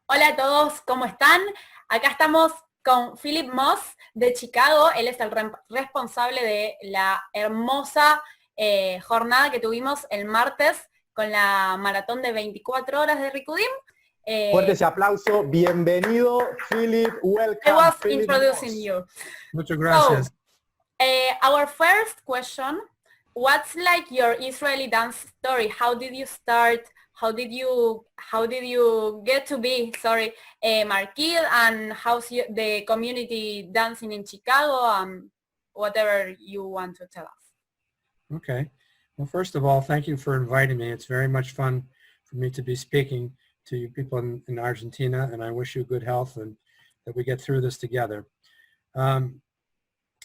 Hola a todos, ¿cómo están? Acá estamos con Philip Moss de Chicago. Él es el responsable de la hermosa jornada que tuvimos el martes con la maratón de 24 horas de Rikudim. Fuerte ese aplauso. Bienvenido, Philip. Welcome. I was Philip introducing Moss. you. Muchas gracias. So, our first question, what's like your Israeli dance story? How did you start? How did you get to be, Marquis, and how's the community dancing in Chicago, whatever you want to tell us. Okay. Well, first of all, thank you for inviting me. It's very much fun for me to be speaking to you people in Argentina, and I wish you good health and that we get through this together. All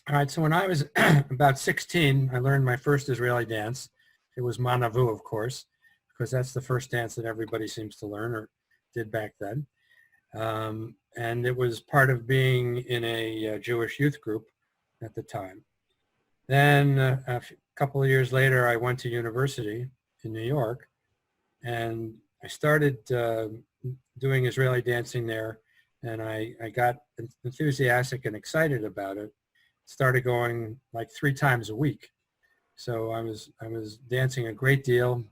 right, so when I was about 16, I learned my first Israeli dance. It was Manavu, of course, because that's the first dance that everybody seems to learn or did back then. And it was part of being in a Jewish youth group at the time. Then a couple of years later, I went to university in New York, and I started doing Israeli dancing there, and I got enthusiastic and excited about it. Started going like 3 times a week. So I was dancing a great deal.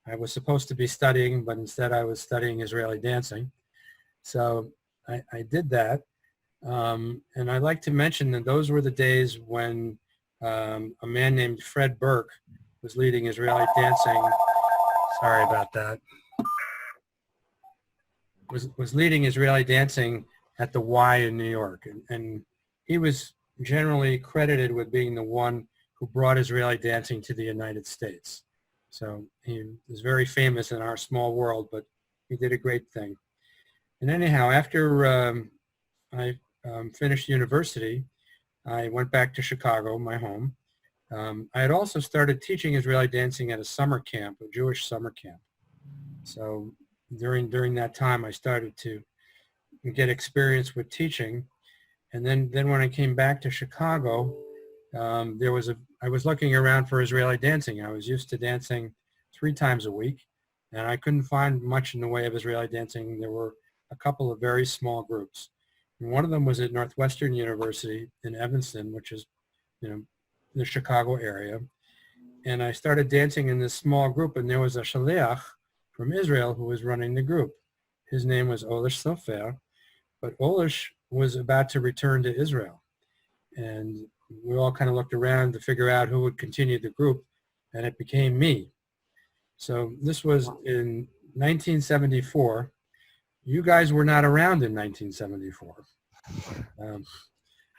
I was supposed to be studying, but instead I was studying Israeli dancing. So I did that. And I'd like to mention that those were the days when a man named Fred Burke was leading Israeli dancing. Sorry about that. Was leading Israeli dancing at the Y in New York. And he was generally credited with being the one who brought Israeli dancing to the United States. So he was very famous in our small world, but he did a great thing. And anyhow, after I finished university, I went back to Chicago, my home. I had also started teaching Israeli dancing at a summer camp, a Jewish summer camp. So during that time, I started to get experience with teaching. And then when I came back to Chicago, I was looking around for Israeli dancing. I was used to dancing 3 times a week, and I couldn't find much in the way of Israeli dancing. There were a couple of very small groups. And one of them was at Northwestern University in Evanston, which is, the Chicago area. And I started dancing in this small group, and there was a shaliach from Israel who was running the group. His name was Olish Sofer, but Olish was about to return to Israel. And we all kind of looked around to figure out who would continue the group, and it became me. So this was in 1974. You guys were not around in 1974.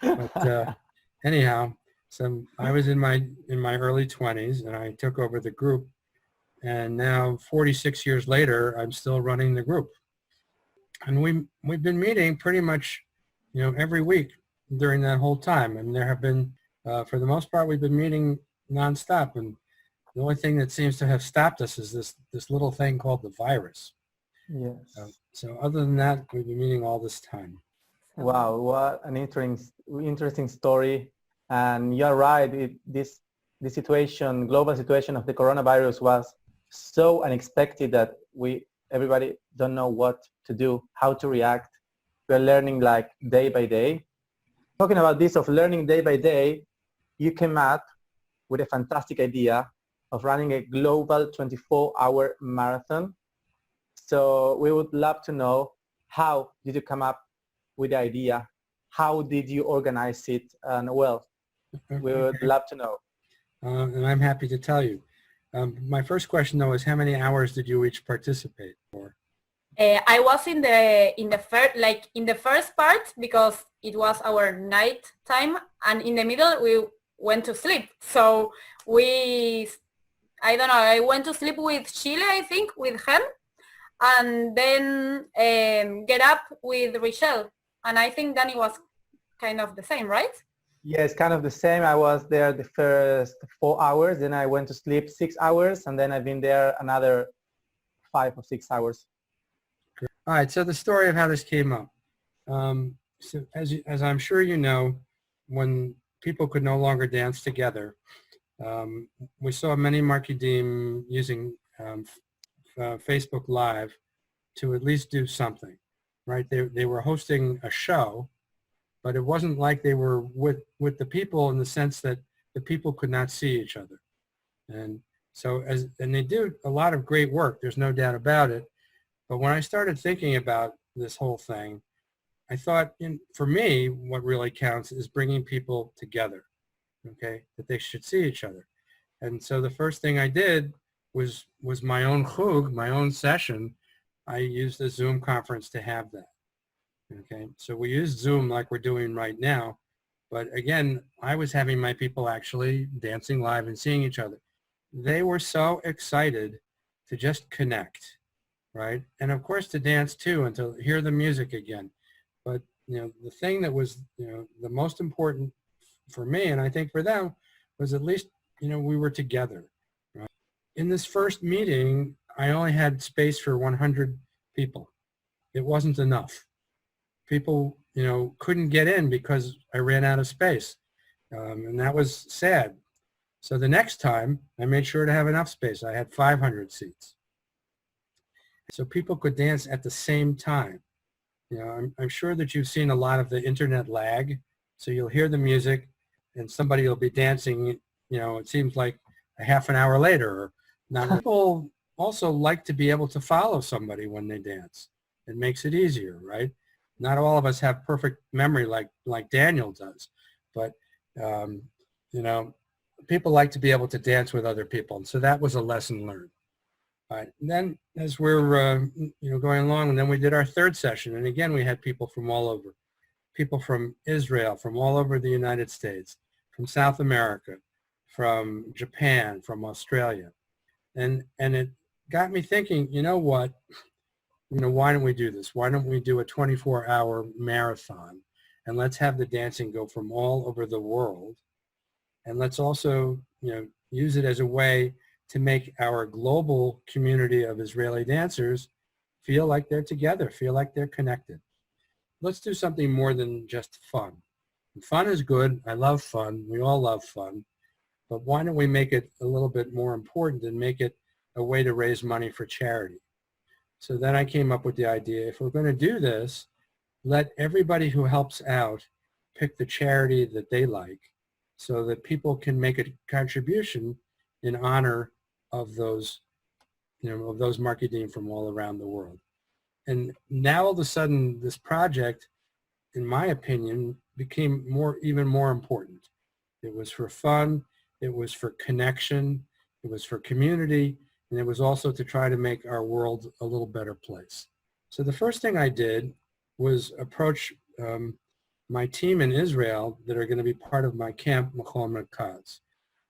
But anyhow, so I was in my early 20s, and I took over the group. And now, 46 years later, I'm still running the group. And we've been meeting pretty much, every week during that whole time. And there have been, for the most part, we've been meeting nonstop. And the only thing that seems to have stopped us is this little thing called the virus. Yes. So other than that, we've been meeting all this time. Wow, what an interesting story. And you're right, this situation, global situation of the coronavirus was so unexpected that everybody don't know what to do, how to react. We're learning like day by day. Talking about this of learning day by day, you came up with a fantastic idea of running a global 24-hour marathon. So we would love to know, how did you come up with the idea? How did you organize it? And well, we would love to know. And I'm happy to tell you. My first question though is, how many hours did you each participate for? I was in the first part because it was our night time, and in the middle we went to sleep. So I went to sleep with Chile, I think, with Hen, and then get up with Richelle. And I think Danny was kind of the same, right? Yes, kind of the same. I was there the first 4 hours, then I went to sleep 6 hours, and then I've been there another 5 or 6 hours. All right, so the story of how this came up. So as I'm sure you know, when people could no longer dance together, we saw many Markidim using Facebook Live to at least do something. right? They were hosting a show, but it wasn't like they were with the people in the sense that the people could not see each other. And so and they do a lot of great work, there's no doubt about it. But when I started thinking about this whole thing, I thought, for me, what really counts is bringing people together, okay, that they should see each other. And so the first thing I did was my own chug, my own session. I used a Zoom conference to have that. Okay, so we used Zoom like we're doing right now. But again, I was having my people actually dancing live and seeing each other. They were so excited to just connect, right? And of course to dance too and to hear the music again. But, the thing that was, the most important for me, and I think for them, was at least, we were together. Right? In this first meeting, I only had space for 100 people. It wasn't enough. People, couldn't get in because I ran out of space. And that was sad. So the next time, I made sure to have enough space. I had 500 seats. So people could dance at the same time. I'm sure that you've seen a lot of the internet lag. So you'll hear the music and somebody will be dancing, it seems like a half an hour later. Or not. People also like to be able to follow somebody when they dance. It makes it easier, right? Not all of us have perfect memory like Daniel does, but people like to be able to dance with other people, and so that was a lesson learned. All right. And then as we're going along, and then we did our third session, and again we had people from all over, people from Israel, from all over the United States, from South America, from Japan, from Australia, and it got me thinking. You know what? Why don't we do this? Why don't we do a 24-hour marathon? And let's have the dancing go from all over the world. And let's also, use it as a way to make our global community of Israeli dancers feel like they're together, feel like they're connected. Let's do something more than just fun. And fun is good. I love fun. We all love fun. But why don't we make it a little bit more important and make it a way to raise money for charity? So then I came up with the idea, if we're going to do this, let everybody who helps out pick the charity that they like so that people can make a contribution in honor of those, of those Rikudim from all around the world. And now all of a sudden, this project, in my opinion, became even more important. It was for fun, it was for connection, it was for community, and it was also to try to make our world a little better place. So the first thing I did was approach my team in Israel that are going to be part of my camp, Machol Merkaz.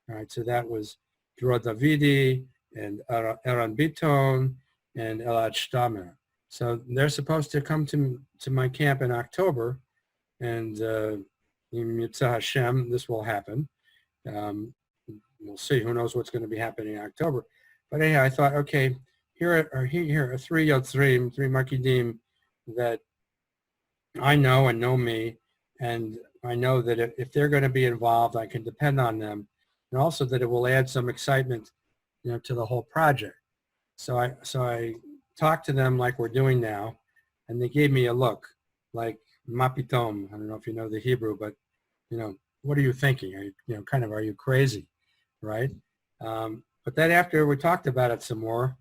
All right, so that was Dror Davidi and Eran Biton and Elad Shtamer. So they're supposed to come to my camp in October, and in Yitzhak Hashem, this will happen. We'll see. Who knows what's going to be happening in October. But anyhow, I thought, okay, here are three Yotzrim, three Rikudim that I know and know me, and I know that if they're going to be involved, I can depend on them, and also that it will add some excitement, to the whole project. So I talked to them like we're doing now, and they gave me a look, like mapitom. I don't know if you know the Hebrew, but what are you thinking? Are you, are you crazy, right? But then after we talked about it some more,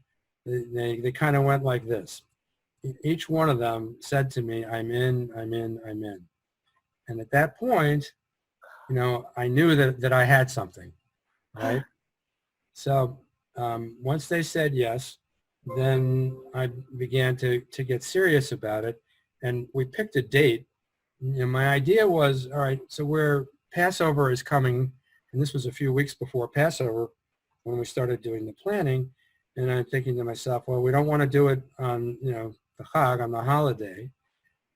they kind of went like this. Each one of them said to me, I'm in, I'm in, I'm in. And at that point, I knew that I had something, right? So once they said yes, then I began to get serious about it. And we picked a date. My idea was, all right, so Passover is coming, and this was a few weeks before Passover when we started doing the planning. And I'm thinking to myself, well, we don't want to do it on, the Chag, on the holiday,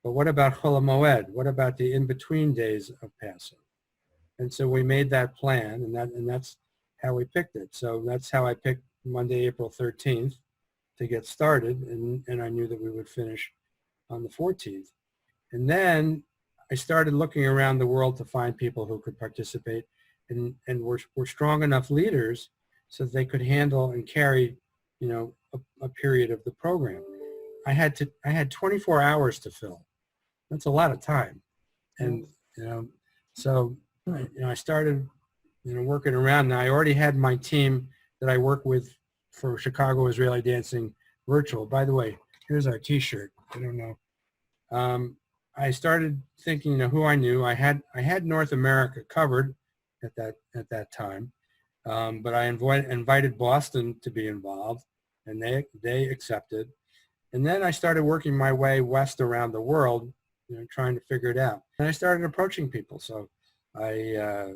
but what about Chol HaMoed? What about the in-between days of Passover? And so we made that plan, and that's how we picked it. So that's how I picked Monday, April 13th to get started, and I knew that we would finish on the 14th. And then I started looking around the world to find people who could participate, and were strong enough leaders so that they could handle and carry, a period of the program. I had 24 hours to fill. That's a lot of time. And, so, I started, working around. Now I already had my team that I work with for Chicago Israeli Dancing virtual. By the way, here's our t-shirt. I don't know. I started thinking, who I knew. I had North America covered at that time. But I invited Boston to be involved, and they accepted. And then I started working my way west around the world, trying to figure it out. And I started approaching people. So I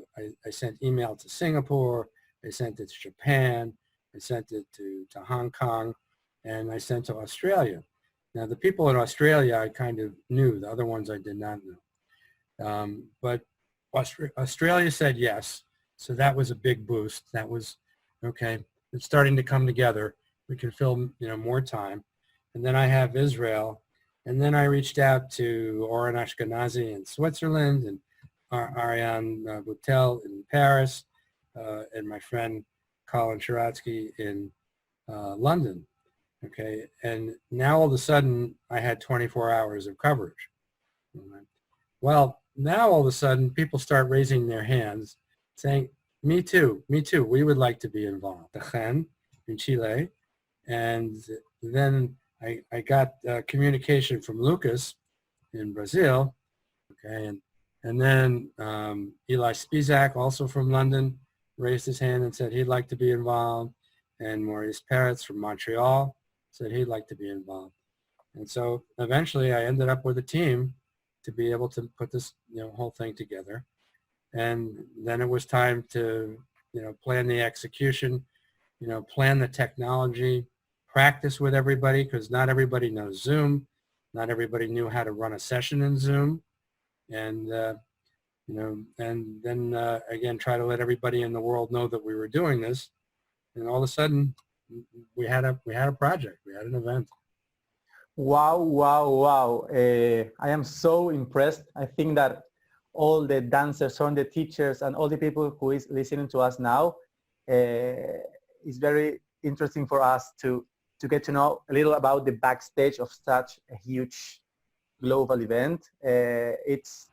sent email to Singapore, I sent it to Japan, I sent it to Hong Kong, and I sent to Australia. Now the people in Australia I kind of knew, the other ones I did not know. But Australia said yes, so that was a big boost. That was, okay, it's starting to come together. We can fill, more time. And then I have Israel. And then I reached out to Oren Ashkenazi in Switzerland and Ariane Boutel in Paris and my friend Colin Sharatsky in London. Okay, and now all of a sudden I had 24 hours of coverage. Well, now all of a sudden people start raising their hands saying, me too, we would like to be involved. In Chile. And then I got communication from Lucas in Brazil, okay, and then Eli Spizak, also from London, raised his hand and said he'd like to be involved, and Maurice Peretz from Montreal said he'd like to be involved. And so eventually I ended up with a team to be able to put this whole thing together. And then it was time to plan the execution, plan the technology, practice with everybody, because not everybody knows Zoom. Not everybody knew how to run a session in Zoom. And, and then again, try to let everybody in the world know that we were doing this. And all of a sudden, we had a project, we had an event. Wow, wow, wow. I am so impressed. I think that all the dancers, all the teachers, and all the people who is listening to us now, is very interesting for us to get to know a little about the backstage of such a huge global event. It's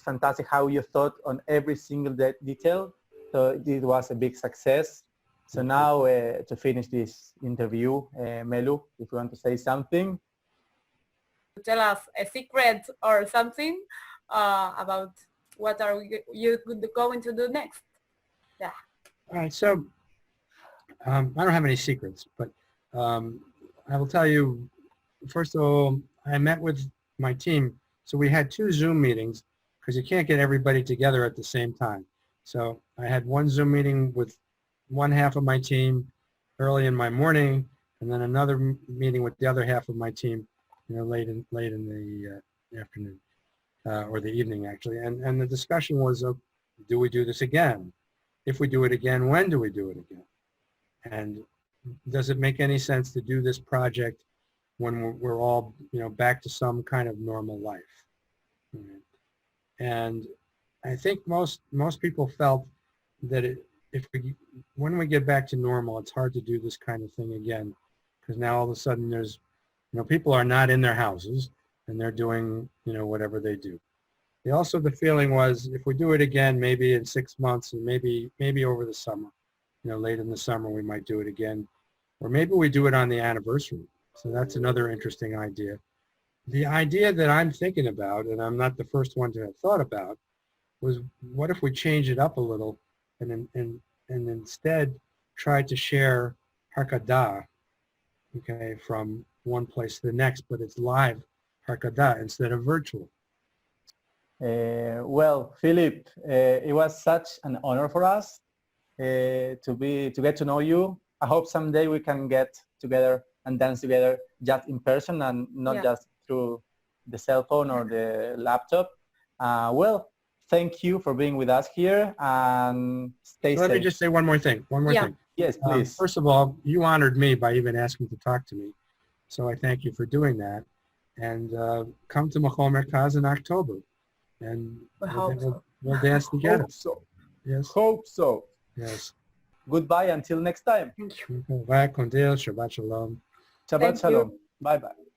fantastic how you thought on every single detail. So it was a big success. So now to finish this interview, Melu, if you want to say something. Tell us a secret or something about what are you going to do next. Yeah. All right, so I don't have any secrets, but I will tell you, first of all, I met with my team. So we had 2 Zoom meetings because you can't get everybody together at the same time. So I had one Zoom meeting with one half of my team early in my morning, and then another meeting with the other half of my team, late in the afternoon or the evening actually. And the discussion was, do we do this again? If we do it again, when do we do it again? And does it make any sense to do this project when we're all, back to some kind of normal life? And I think most people felt that when we get back to normal, it's hard to do this kind of thing again, because now all of a sudden there's, people are not in their houses and they're doing, whatever they do. The feeling was, if we do it again, maybe in 6 months and maybe over the summer, late in the summer, we might do it again, or maybe we do it on the anniversary. So that's another interesting idea. The idea that I'm thinking about, and I'm not the first one to have thought about, was what if we change it up a little and instead try to share Hakadah, okay, from one place to the next, but it's live Hakadah instead of virtual. Well, Philip, it was such an honor for us to get to know you. I hope someday we can get together and dance together just in person and not just through the cell phone or the laptop. Well, thank you for being with us here, and stay safe. Let me just say one more thing. Thing. Yes, please. First of all, you honored me by even asking to talk to me. So I thank you for doing that. And come to Machol Merkaz in October. And we'll dance together. Hope so. Yes. Hope so. Yes. Goodbye until next time. Thank you. Shabbat Shalom. Shabbat Shalom. Bye-bye.